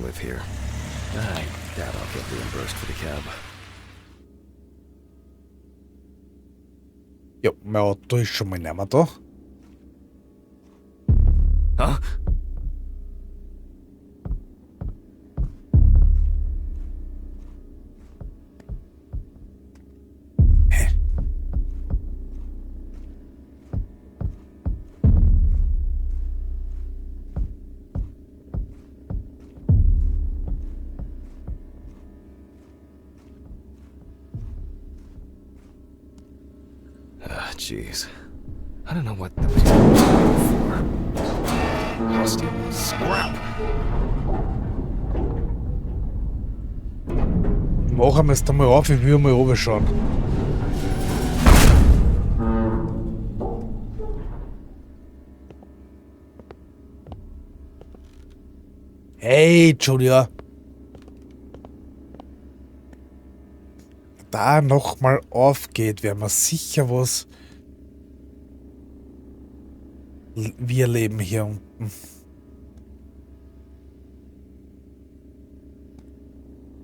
live here. I doubt I'll get reimbursed for the cab. Ja, mein Auto ist schon mal nicht mehr da. Huh? Jeez. I don't know what the for. Rusty scrap. Machen wir es da mal auf, ich will mal runterschauen. Hey, Julia. Da nochmal aufgeht, werden wir sicher was. Wir leben hier unten.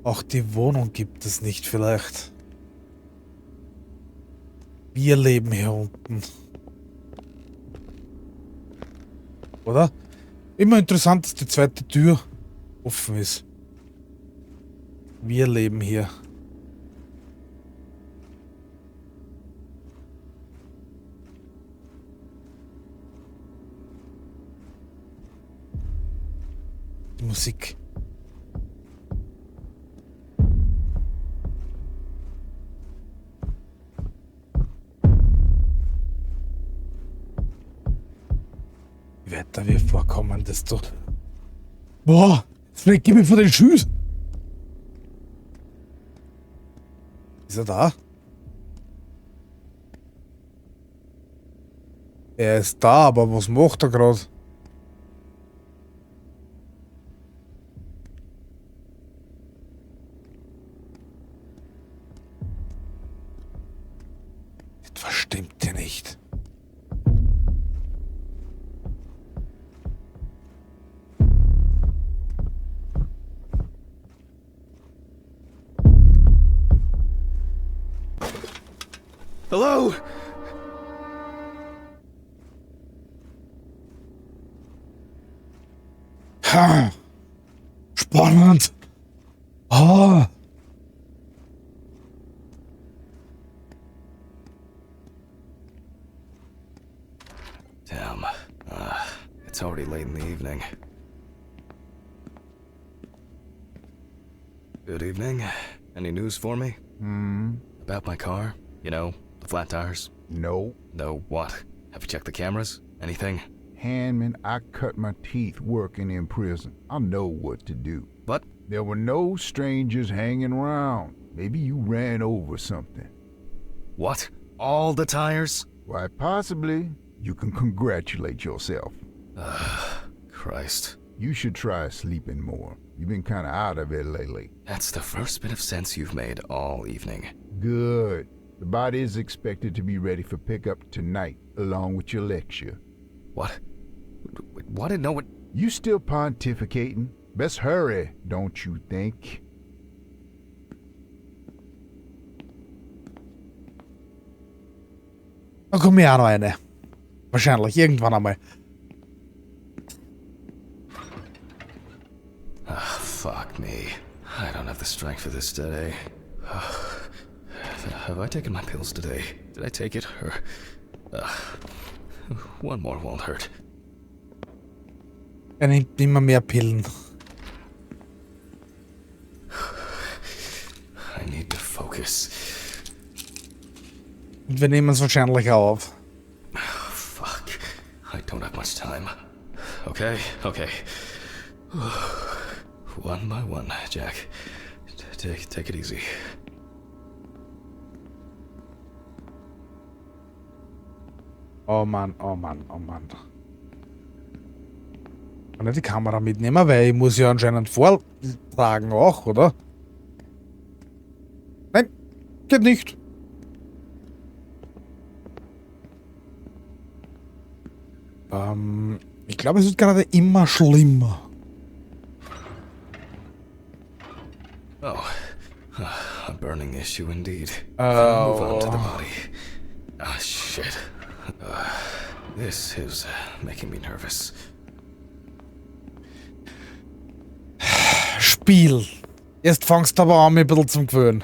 Auch die Wohnung gibt es nicht vielleicht. Wir leben hier unten. Oder? Immer interessant, dass die zweite Tür offen ist. Wir leben hier. Die Musik. Je weiter wir vorkommen, desto... Boah, jetzt gib mir vor den Schüssen. Ist er da? Er ist da, aber was macht er gerade? Etwas stimmt hier nicht. Hello? Ha. Spannend. Ah. Damn. It's already late in the evening. Good evening. Any news for me? About my car? You know, the flat tires? No. No, what? Have you checked the cameras? Anything? Handman, I cut my teeth working in prison. I know what to do. What? There were no strangers hanging around. Maybe you ran over something. What? All the tires? Why, possibly. You can congratulate yourself. Christ. You should try sleeping more. You've been kind of out of it lately. That's the first bit of sense you've made all evening. Good. The body is expected to be ready for pickup tonight, along with your lecture. What? What did no one... You still pontificating? Best hurry, don't you think? Da kommt mir auch noch eine. Wahrscheinlich, irgendwann einmal. Fuck me. I don't have the strength for this today. Have I taken my pills today? Did I take it? Or... one more won't hurt. Er nimmt immer mehr Pillen. I need to focus. Und wir nehmen es wahrscheinlich auch auf. Fuck. I don't have much time. Okay, okay. One by one, Jack. Take it easy. Oh Mann, oh Mann, oh Mann. Kann ich die Kamera mitnehmen, weil ich muss ja anscheinend vortragen auch, oder? Nein, geht nicht. Ich glaube, es wird gerade immer schlimmer. Oh, a burning issue indeed. Oh. Move on to the body. Ah, shit. This is making me nervous. Spiel. Jetzt fangst du aber an, mich ein bisschen zum Gewöhnen.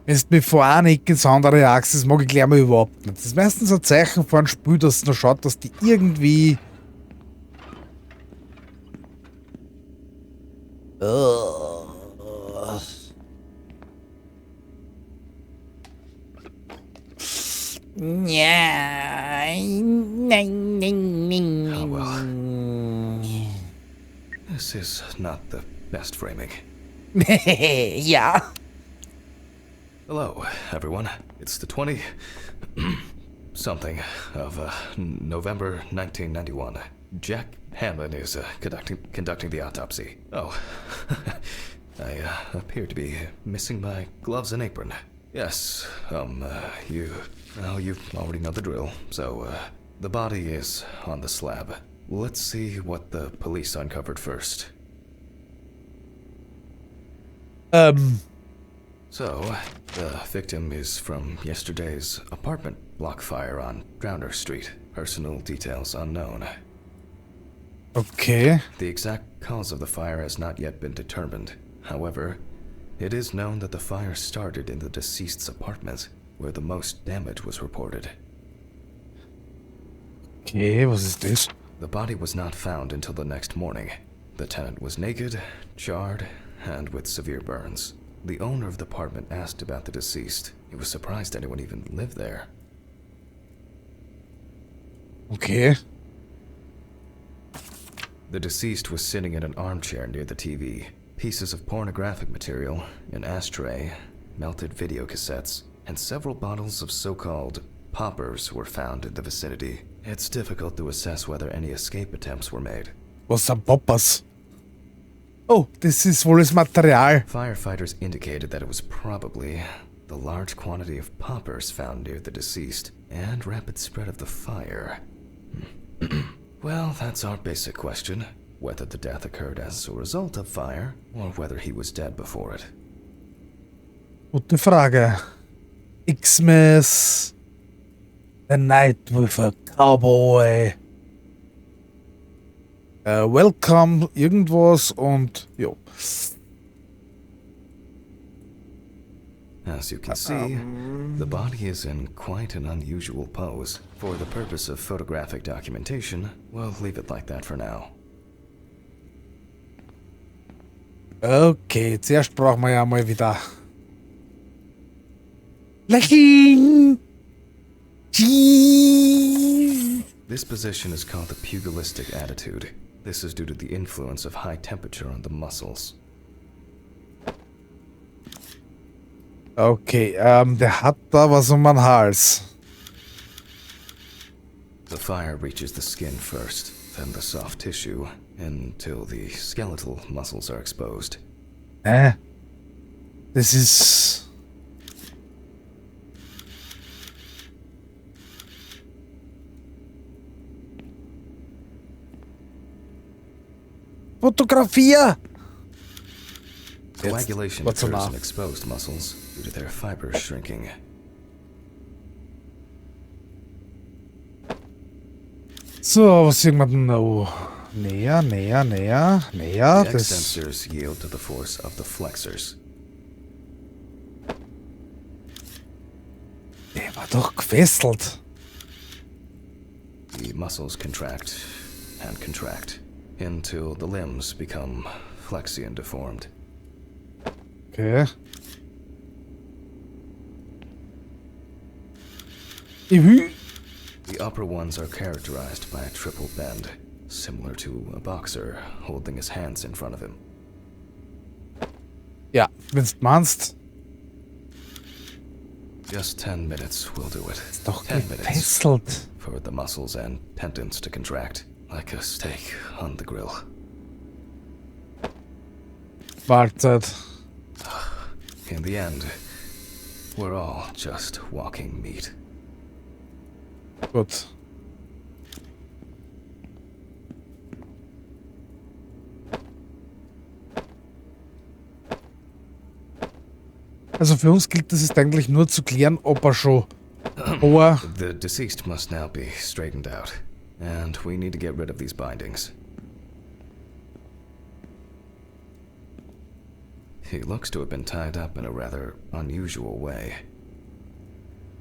Wenn du mich vor einer Ecke ins andere jagst, das mag ich gleich mal überhaupt nicht. Das ist meistens ein Zeichen von einem Spiel, dass es noch schaut, dass die irgendwie... Oh well. This is not the best framing. Ja. Hello, everyone. It's the 20... something of November 1991. Jack Hanlon is conducting the autopsy. Oh, I appear to be missing my gloves and apron. Yes, you already know the drill. So, the body is on the slab. Let's see what the police uncovered first. So, the victim is from yesterday's apartment block fire on Drowner Street. Personal details unknown. Okay. The exact cause of the fire has not yet been determined. However, it is known that the fire started in the deceased's apartment, where the most damage was reported. Okay, was ist das? The body was not found until the next morning. The tenant was naked, charred, and with severe burns. The owner of the apartment asked about the deceased. He was surprised anyone even lived there. Okay. The deceased was sitting in an armchair near the TV. Pieces of pornographic material, an ashtray, melted video cassettes, and several bottles of so-called poppers were found in the vicinity. It's difficult to assess whether any escape attempts were made. Was sind Poppers? Oh, das ist wohl das Material. Firefighters indicated that it was probably the large quantity of poppers found near the deceased and rapid spread of the fire. Well, that's our basic question. Whether the death occurred as a result of fire, or whether he was dead before it. Gute Frage. Xmas. The night with a cowboy. Welcome, irgendwas und jo. As you can see, the body is in quite an unusual pose. For the purpose of photographic documentation, we'll leave it like that for now. Okay, zuerst brauchen wir ja mal wieder Lächeln. This position is called the pugilistic attitude. This is due to the influence of high temperature on the muscles. Okay, der hat da was um den Hals. The fire reaches the skin first, then the soft tissue, until the skeletal muscles are exposed. Das ist... Fotografia! Coagulation what's occurs enough? in exposed muscles due to their fibers shrinking. So, was sehen wir denn noch? Näher. The Das... extensors yield to the force of the flexors. Der war doch gefesselt. The muscles contract and contract until the limbs become flexy and deformed. Okay. Juhu. The upper ones are characterized by a triple bend, similar to a boxer holding his hands in front of him. Ja, wenn's meinst. Just 10 minutes will do it. Ist doch 10 minutes gefesselt. for the muscles and tendons to contract, like a steak on the grill. Mahlzeit. In the end, we're all just walking meat. Gut. Also für uns gilt es jetzt eigentlich nur zu klären, ob er schon vor... The deceased must now be straightened out, and we need to get rid of these bindings. He looks to have been tied up in a rather unusual way.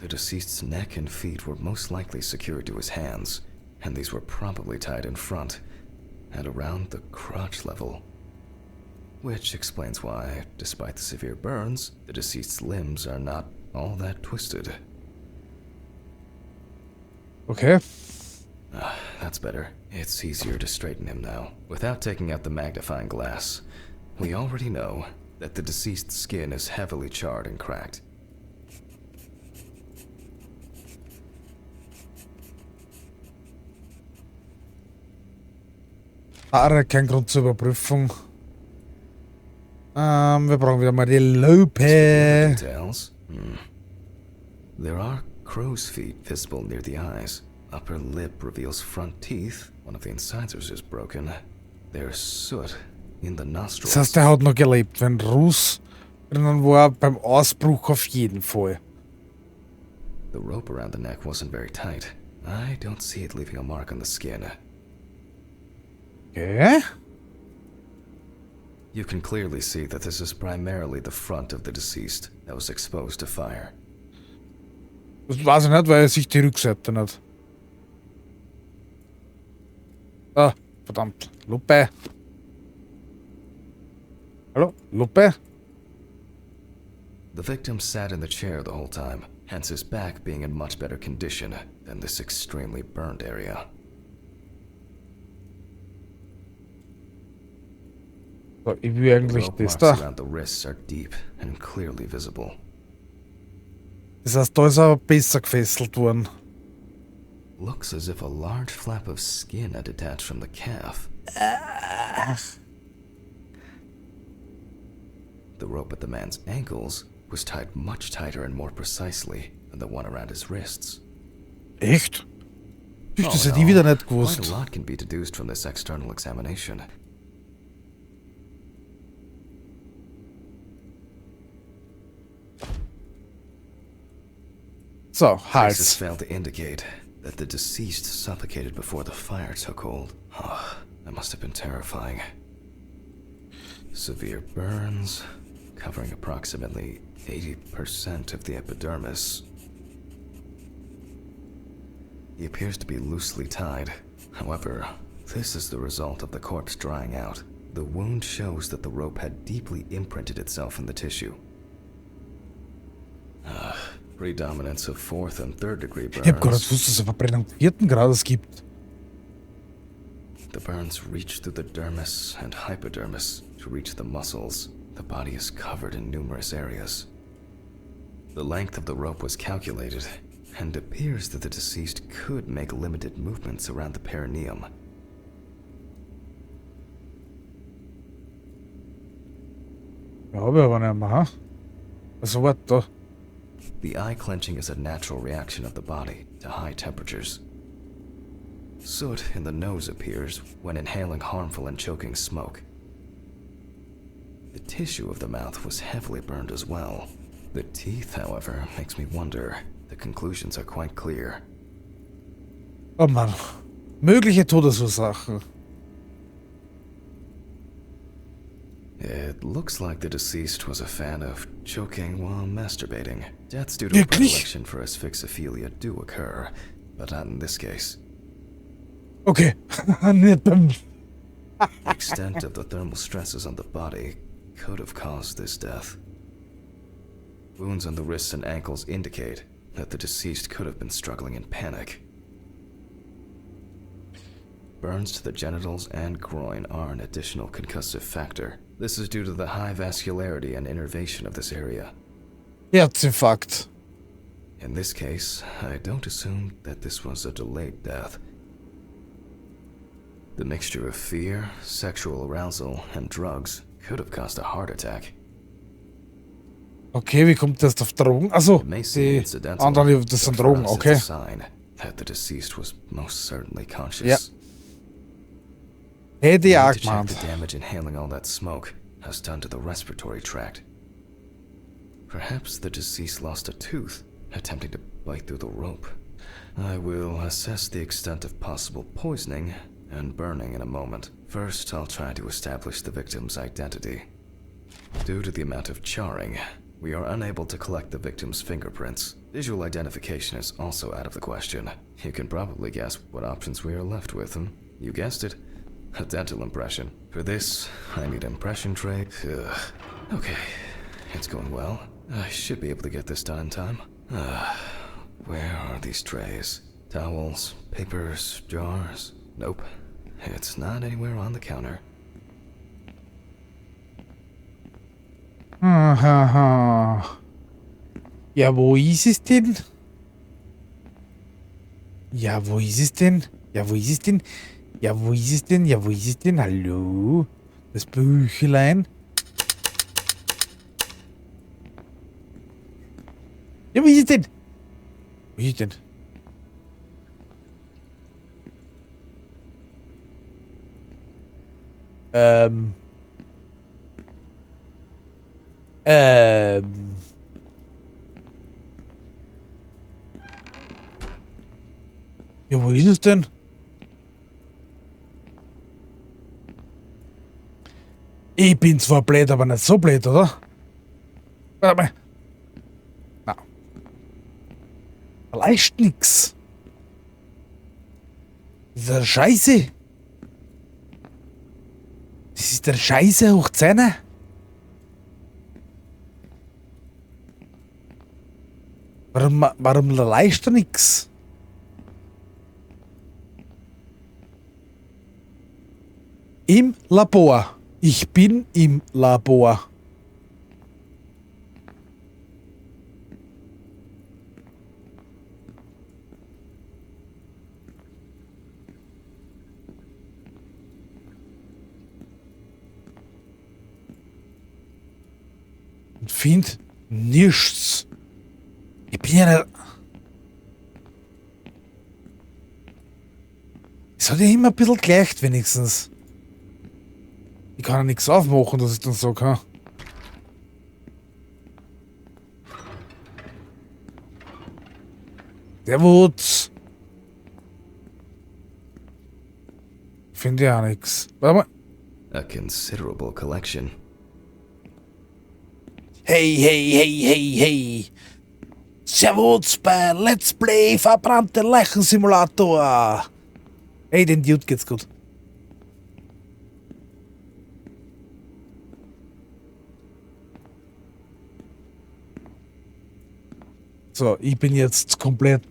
The deceased's neck and feet were most likely secured to his hands, and these were probably tied in front and around the crotch level. Which explains why, despite the severe burns, the deceased's limbs are not all that twisted. Okay. That's better. It's easier to straighten him now, without taking out the magnifying glass. We already know that the deceased's skin is heavily charred and cracked. Kein Grund zur Überprüfung. Wir brauchen wieder mal die Lupe. Details. There are crow's feet visible near the eyes. Upper lip reveals front teeth. One of the incisors is broken. There's soot in the nostrils. Das heißt, er hat noch gelebt. Wenn Ruß drinnen war, beim Ausbruch auf jeden Fall. The rope around the neck wasn't very tight. I don't see it leaving a mark on the skin. Okay. You can clearly see that this is primarily the front of the deceased that was exposed to fire. Das weiß ich nicht, weil er sich die Rückseite nicht. Ah, verdammt. Lupe. Hallo? Lupe? The victim sat in the chair the whole time, hence his back being in much better condition than this extremely burned area. So, ich will eigentlich Rope das marks da. around the wrists are deep and clearly visible. Das heißt, da ist er besser gefesselt worden. Looks as if a large flap of skin had detached from the calf. The rope at the man's ankles was tied much tighter and more precisely than the one around his wrists. Echt? Das in hätte ich wieder all, nicht gewusst. Quite a lot can be deduced from this external examination. So, Traces Hals. failed to indicate that the deceased suffocated before the fire took hold. Oh, that must have been terrifying. Severe burns, covering approximately 80% of the epidermis. He appears to be loosely tied. However, this is the result of the corpse drying out. The wound shows that the rope had deeply imprinted itself in the tissue. Predominance of 4th and 3rd degree Ich hab gar nicht burns. gewusst, dass es eine Verbrennung 4. Grades gibt. The burns reach through the dermis and hypodermis to reach the muscles. The body is covered in numerous areas. The length of the rope was calculated, and appears that the deceased could make limited movements around the perineum. Ja, hab ich aber nicht mehr, ha? Also, warte da. The eye clenching is a natural reaction of the body to high temperatures. Soot in the nose appears when inhaling harmful and choking smoke. The tissue of the mouth was heavily burned as well. The teeth, however, makes me wonder. The conclusions are quite clear. Oh Mann. Mögliche Todesursachen. It looks like the deceased was a fan of choking while masturbating. Deaths due to a Wirklich? predilection for asphyxophilia do occur, but not in this case. Okay. Nicht beim... The extent of the thermal stresses on the body could have caused this death. Wounds on the wrists and ankles indicate that the deceased could have been struggling in panic. Burns to the genitals and groin are an additional concussive factor. This is due to the high vascularity and innervation of this area. Herzinfarkt. In this case, I don't assume that this was a delayed death. The mixture of fear, sexual arousal, and drugs could have caused a heart attack. Okay, wie kommt das auf Drogen? Also, It may seem die incidental, anderen, das sind but for Drogen, us okay. it's a sign that the deceased was most certainly conscious. Ja. Hätte We ich auch need to check gemeint. the damage inhaling all that smoke has done to the respiratory tract. Perhaps the deceased lost a tooth, attempting to bite through the rope. I will assess the extent of possible poisoning and burning in a moment. First, I'll try to establish the victim's identity. Due to the amount of charring, we are unable to collect the victim's fingerprints. Visual identification is also out of the question. You can probably guess what options we are left with, You guessed it. A dental impression. For this, I need impression tray. Okay, it's going well. I should be able to get this done in time. Where are these trays? Towels, papers, jars? Nope. It's not anywhere on the counter. Ja, wo ist es denn? Ja, wo ist es denn? Ja, wo ist es denn? Ja, wo ist es denn? Ja, wo ist es denn? Hallo? Das Büchlein? Ja, wo ist es denn? Wo ist es denn? Ja, wo ist es denn? Ich bin zwar blöd, aber nicht so blöd, oder? Warte mal. Na. Vielleicht nix. Das ist der Scheiße. Das ist der Scheiße hoch 10. Warum leistet er nix? Im Labor. Ich bin im Labor. Und find nichts. Ich bin ja nicht... Es hat ja immer ein bisschen gleicht, wenigstens. Ich kann ja nichts aufmachen, dass ich dann so kann. Servutz. Finde ja nichts. Warte mal. A considerable collection. Hey, hey, hey, hey, hey. Servutz bei Let's Play verbrannte Leichensimulator. Hey, den Dude geht's gut. So, ich bin jetzt komplett...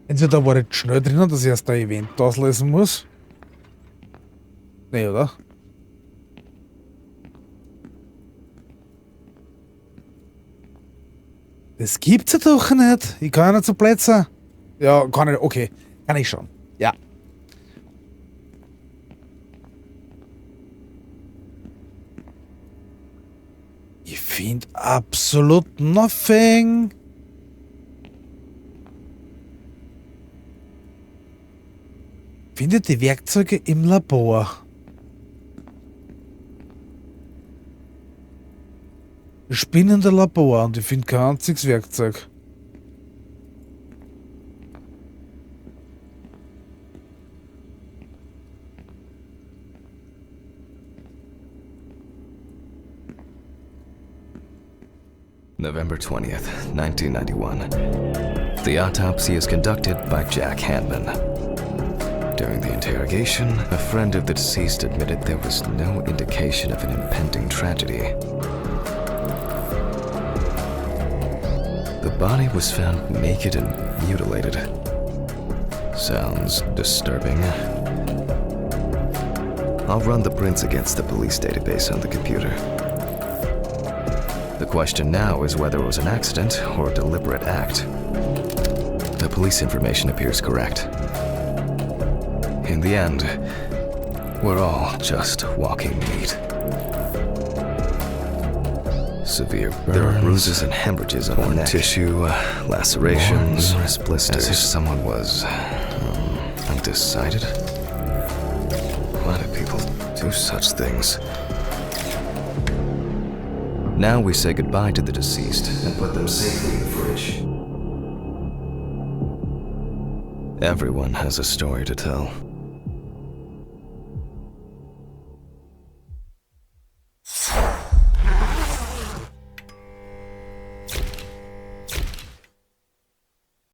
Entweder war ich schnell drinnen, dass ich erst ein Event auslösen muss. Nee, oder? Das gibt's ja doch nicht. Ich kann ja nicht so Plätze. Ja, kann ich. Okay, kann ich schon. Ja. Ich finde absolut nothing. Findet die Werkzeuge im Labor. Ich bin in der Labor und ich finde kein einziges Werkzeug. November 20th, 1991. The autopsy is conducted by Jack Hanman. During the interrogation, a friend of the deceased admitted there was no indication of an impending tragedy. The body was found naked and mutilated. Sounds disturbing. I'll run the prints against the police database on the computer. The question now is whether it was an accident or a deliberate act. The police information appears correct. In the end, we're all just walking meat. Severe burns, there are bruises and hemorrhages on the neck. Tissue, lacerations, numerous blisters. As if someone was undecided. Why do people do such things? Now we say goodbye to the deceased and put them safely in the fridge. Everyone has a story to tell.